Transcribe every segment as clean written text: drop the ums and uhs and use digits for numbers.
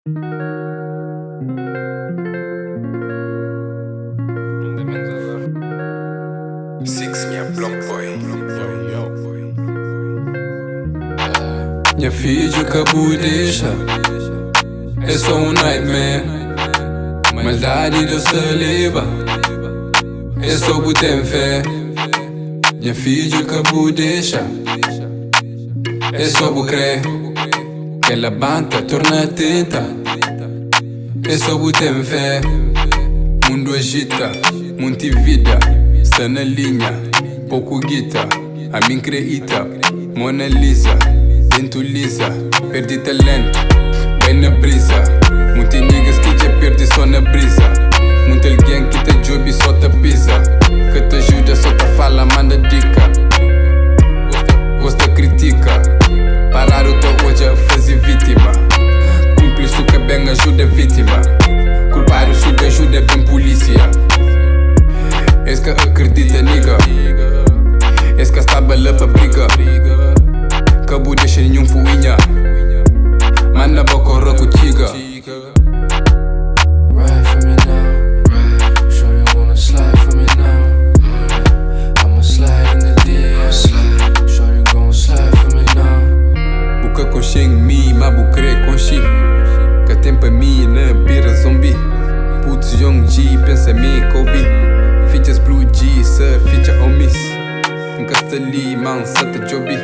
Six minha block boy. Minha filha acabou de deixar. É só um nightmare. Maldade Deus te leva. É só botar fé. Minha filha acabou de deixar. É só bu crer. Que ela banta, torna atenta. É só botar fé. Mundo agita, muita vida. Está na linha, pouco guita. A mim creita, Mona Lisa. Dentro lisa, perdi talento, bem na brisa. Muitos niggas que já perdi só na brisa. Muito alguém que te job e só te pisa. Que te ajuda, só te fala, manda dica. Gosta, critica. Parar o teu hoje a fazer vítima. Cúmplice que bem ajuda a vítima. Culpar o sul ajuda bem polícia. Esse que acredita, nigga. Esse que está bala pra briga. Acabou deixa nenhum fuinha. Manda boca roco tiga. Ride for me now. Sure you wanna slide for me now. I'ma slide in the DM. Sure you gon' slide for me now. Buca com xing mi, ma bucre com xi. Que tempo mi na bira zombi. Putz young G, pensa me Kobe. Features blue G, sir, feature on miss. Encasta-lhe, man, sata jobi.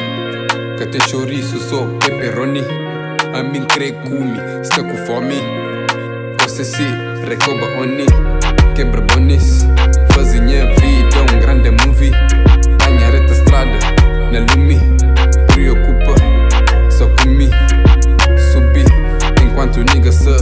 Que tem chouriço, só pepperoni. A mim crê cumi, está com fome. Você se recoba oni. Quebra bonis, faz minha vida um grande movie. Banha reta estrada, na lumi. Preocupa, só comi. Subi, enquanto nigga só